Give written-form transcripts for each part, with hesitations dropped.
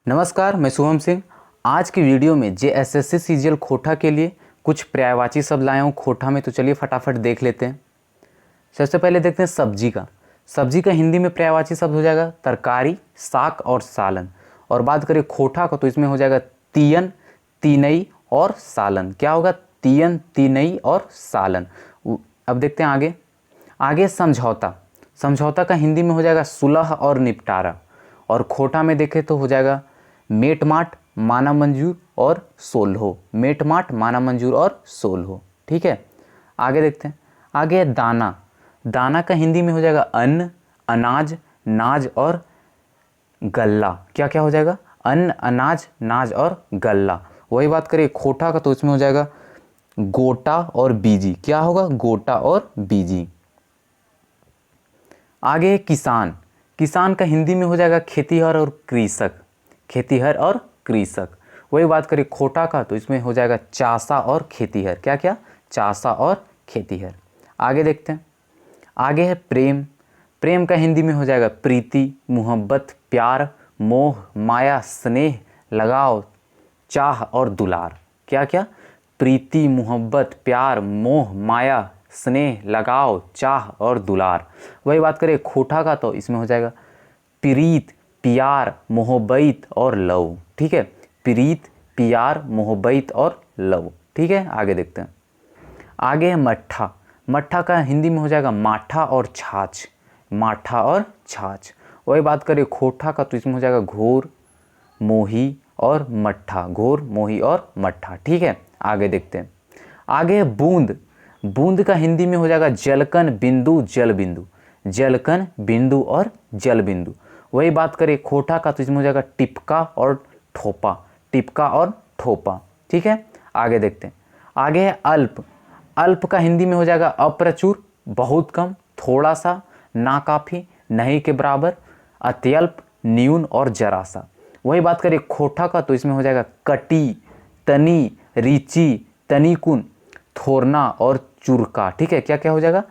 नमस्कार, मैं शुभम सिंह। आज की वीडियो में जेएसएससी सीजीएल खोटा के लिए कुछ पर्यायवाची शब्द लाया हूँ खोटा में, तो चलिए फटाफट देख लेते हैं। सबसे पहले देखते हैं सब्जी का। सब्जी का हिंदी में पर्यायवाची शब्द हो जाएगा तरकारी, साग और सालन। और बात करें खोटा का तो इसमें हो जाएगा तीयन, तीनई और सालन। क्या होगा? तीयन, तीनई और सालन। अब देखते हैं आगे। आगे समझौता। समझौता का हिंदी में हो जाएगा सुलह और निपटारा। और खोटा में देखें तो हो जाएगा मेटमाट, माना मंजूर और सोलहो। मेटमाट, माना मंजूर और सोलहो। ठीक है, आगे देखते हैं। आगे दाना। दाना का हिंदी में हो जाएगा अन्न, अनाज, नाज और गल्ला। क्या क्या हो जाएगा? अन्न, अनाज, नाज और गल्ला। वही बात करें खोटा का तो इसमें हो जाएगा गोटा और बीजी। क्या होगा? गोटा और बीजी। आगे किसान। किसान का हिंदी में हो जाएगा खेतीहर और कृषक। खेतीहर और कृषक। वही बात करें खोटा का तो इसमें हो जाएगा चासा और खेतीहर। क्या क्या? चासा और खेतीहर। आगे देखते हैं। आगे है प्रेम। प्रेम का हिंदी में हो जाएगा प्रीति, मोहब्बत, प्यार, मोह, माया, स्नेह, लगाव, चाह और दुलार। क्या क्या? प्रीति, मोहब्बत, प्यार, मोह, माया, स्नेह, लगाव, चाह और दुलार। वही बात करें खोटा का तो इसमें हो जाएगा प्रीत, प्यार, मोहब्बत और लव। ठीक है, प्रीत, प्यार, मोहब्बत और लव। ठीक है, आगे देखते हैं। आगे है मट्ठा। मट्ठा का हिंदी में हो जाएगा माठा और छाछ। माठा और छाछ। वही बात करें खोटा का तो इसमें हो जाएगा घोर, मोही और मट्ठा। घोर, मोही और मट्ठा। ठीक है, आगे देखते हैं। आगे है बूंद। बूंद का हिंदी में हो जाएगा जलकन, बिंदु, जल बिंदु। जलकन, बिंदु और जल बिंदु। वही बात करें खोटा का तो इसमें हो जाएगा टिपका और ठोपा। टिपका और ठोपा। ठीक है, आगे देखते हैं। आगे है अल्प। अल्प का हिंदी में हो जाएगा अप्रचुर, बहुत कम, थोड़ा सा, नाकाफी, नहीं के बराबर, अत्यल्प, न्यून और जरा सा। वही बात करें खोटा का तो इसमें हो जाएगा कटी, तनी, रीची, तनिकुन, थोरना और चुरका। ठीक है, क्या क्या हो जाएगा?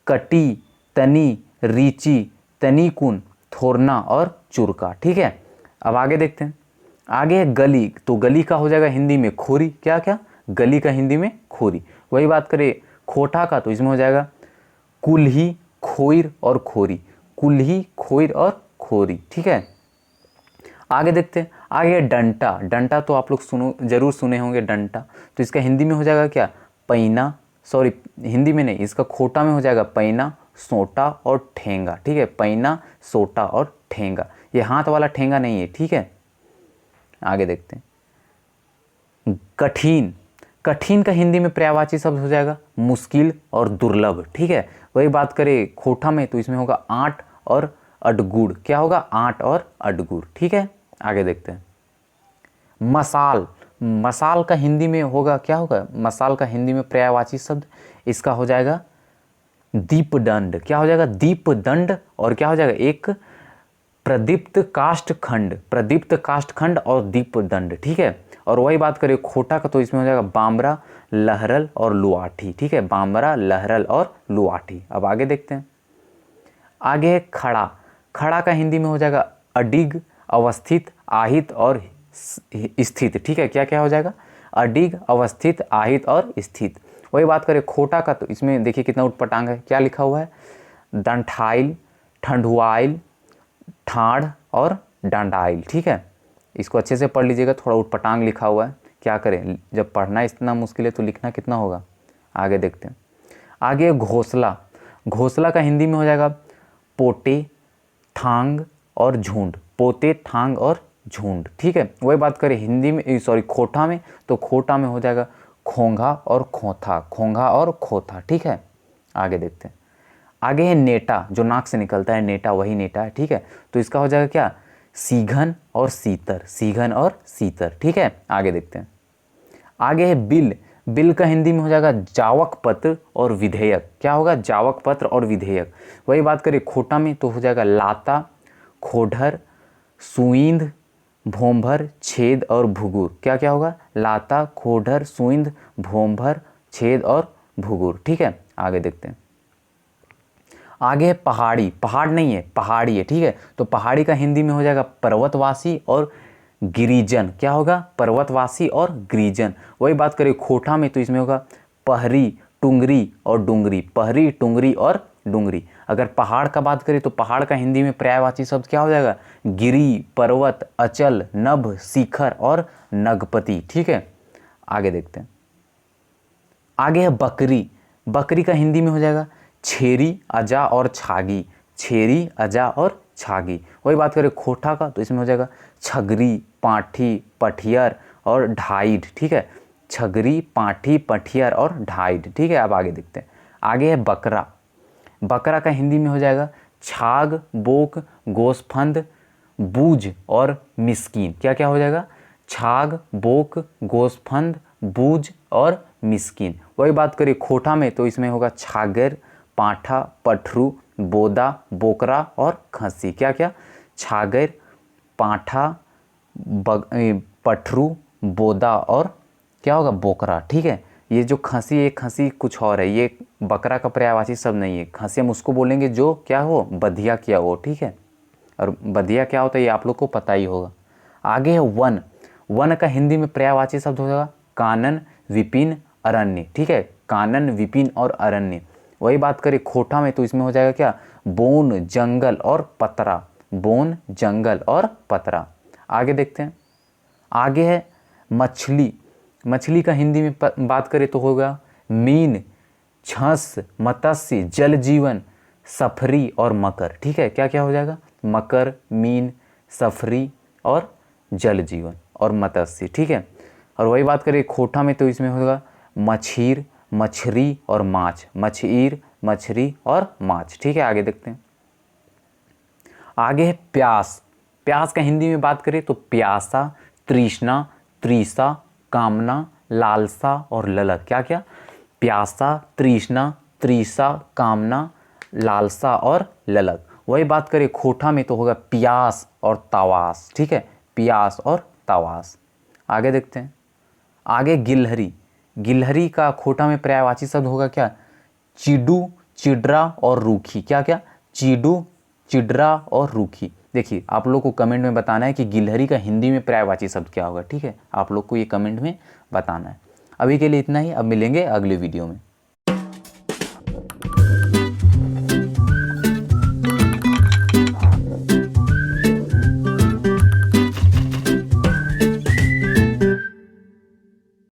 कटी, तनी, रीची, तनिकुन, थोरना और चुरका। ठीक है, अब आगे देखते हैं। आगे है गली। तो गली का हो जाएगा हिंदी में खोरी। क्या क्या? गली का हिंदी में खोरी। वही बात करें खोटा का तो इसमें हो जाएगा कुल्ही, खोइर और खोरी। कुल्ही, खोइर और खोरी। ठीक है, आगे देखते हैं। आगे डंटा। डंटा तो आप लोग जरूर सुने होंगे डंटा। तो इसका हिंदी में हो जाएगा क्या? पैना, सॉरी हिंदी में नहीं, इसका खोटा में हो जाएगा पैना, सोटा और ठेंगा। ठीक है, पैना, सोटा और ठेंगा। ये हाथ वाला ठेंगा नहीं है। ठीक है, आगे देखते हैं। कठिन। कठिन का हिंदी में पर्यायवाची शब्द हो जाएगा मुश्किल और दुर्लभ। ठीक है, वही बात करें खोटा में तो इसमें होगा आंट और अडगुड़। क्या होगा? आंट और अडगुड़। ठीक है, आगे देखते हैं। मसाल। मसाल का हिंदी में होगा, क्या होगा? मसाल का हिंदी में पर्यायवाची शब्द इसका हो जाएगा दीपदंड। क्या हो जाएगा? दीपदंड। और क्या हो जाएगा? एक प्रदीप्त काष्ठखंड। प्रदीप्त काष्ठखंड और दीपदंड। ठीक है, और वही बात करें खोटा का तो इसमें हो जाएगा बामरा, लहरल और लुआठी। ठीक है, बामरा, लहरल और लुआठी। अब आगे देखते हैं। आगे है खड़ा। खड़ा का हिंदी में हो जाएगा अडिग, अवस्थित, आहित और स्थित। ठीक है, क्या क्या हो जाएगा? अडिग, अवस्थित, आहित और स्थित। वही बात करें खोटा का तो इसमें देखिए कितना उटपटांग है। क्या लिखा हुआ है? दंठाइल, ठंडुआइल, ठाड़ और डंडाइल। ठीक है, इसको अच्छे से पढ़ लीजिएगा, थोड़ा उटपटांग लिखा हुआ है। क्या करें, जब पढ़ना इतना मुश्किल है तो लिखना कितना होगा। आगे देखते हैं। आगे घोंसला। घोंसला का हिंदी में हो जाएगा पोटे, थांग और झुंड। पोते, थांग और झुंड। ठीक है, वही बात करें हिंदी में, सॉरी खोटा में, तो खोटा में हो जाएगा खोंगा और खोथा। खोंगा और खोथा। ठीक है, आगे देखते हैं। आगे है नेटा। जो नाक से निकलता है नेटा, वही नेटा है। ठीक है, तो इसका हो जाएगा क्या? सीघन और सीतर। सीघन और सीतर। ठीक है, आगे देखते हैं। आगे है बिल। बिल का हिंदी में हो जाएगा जावक पत्र और विधेयक। क्या होगा? जावक पत्र और विधेयक। वही बात करें खोटा में तो हो जाएगा लाता, खोढ़र, सुईंध, भोंभर, छेद और भुगुर। क्या क्या होगा? लाता, खोढ़र, सुईंध, भोंभर, छेद और भुगुर। ठीक है, आगे देखते हैं। आगे है पहाड़ी। पहाड़ नहीं है, पहाड़ी है। ठीक है, तो पहाड़ी का हिंदी में हो जाएगा पर्वतवासी और गिरिजन, क्या होगा, पर्वतवासी और गिरिजन। वही बात करें खोटा में तो इसमें होगा पहरी, टुंगरी और डुंगरी, पहरी, टुंगरी और डुंगरी। अगर पहाड़ का बात करें तो पहाड़ का हिंदी में पर्यायवाची शब्द क्या हो जाएगा, गिरी, पर्वत, अचल, नभ, शिखर और नगपति। ठीक है, आगे देखते हैं। आगे है बकरी। बकरी का हिंदी में हो जाएगा छेरी, अजा और छागी, छेरी, अजा और छागी। वही बात करें खोटा का तो इसमें हो जाएगा छगरी, पाठी, पठियर और ढाइड। ठीक है, छगरी, पाठी, पठियर और ढाइड। ठीक है, अब आगे देखते हैं। आगे है बकरा। बकरा का हिंदी में हो जाएगा छाग, बोक, गोसफंद, बूझ और मिस्कीन। क्या क्या हो जाएगा, छाग, बोक, गोसफंद, बूझ और मिस्कीन। वही बात करें खोटा में तो इसमें होगा छागर, पाठा, पठरू, बोदा, बोकरा और खसी। क्या क्या, छागर, पाठा, पठरू, बोदा और क्या होगा, बोकरा। ठीक है, ये जो खसी, ये खसी कुछ और है, ये बकरा का पर्यायवाची शब्द नहीं है। खसी हम उसको बोलेंगे जो क्या हो, बधिया किया हो। ठीक है, और बधिया क्या होता है ये आप लोग को पता ही होगा। आगे है वन। वन का हिंदी में पर्यायवाची शब्द हो जाएगा कानन, विपिन, अरण्य। ठीक है, कानन, विपिन और अरण्य। वही बात करें खोटा में तो इसमें हो जाएगा क्या, बोन, जंगल और पतरा, बोन, जंगल और पतरा। आगे देखते हैं। आगे है मछली। मछली का हिंदी में बात करें तो होगा मीन, छंस, मत्स्य, जल जीवन, सफरी और मकर। ठीक है, क्या क्या हो जाएगा, मकर, मीन, सफरी और जल जीवन और मत्स्य। ठीक है, और वही बात करें खोटा में तो इसमें होगा मछीर, मछरी और माछ, मछीर, मछरी और माछ। ठीक है, आगे देखते हैं। आगे है प्यास। प्यास का हिंदी में बात करें तो प्यासा, तृष्णा, तृषा, कामना, लालसा और ललक। क्या क्या, प्यासा, तृष्णा, तृषा, कामना, लालसा और ललक। वही बात करें खोटा में तो होगा पियास और तवास। ठीक है, पियास और तवास। आगे देखते हैं। आगे गिलहरी। गिलहरी का खोटा में पर्यायवाची शब्द होगा क्या, चिडू, चिडरा और रूखी। क्या क्या, चिडू, चिडरा और रूखी। देखिए आप लोग को कमेंट में बताना है कि गिलहरी का हिंदी में पर्यायवाची शब्द क्या होगा। ठीक है, आप लोग को ये कमेंट में बताना है। अभी के लिए इतना ही, अब मिलेंगे अगले वीडियो में।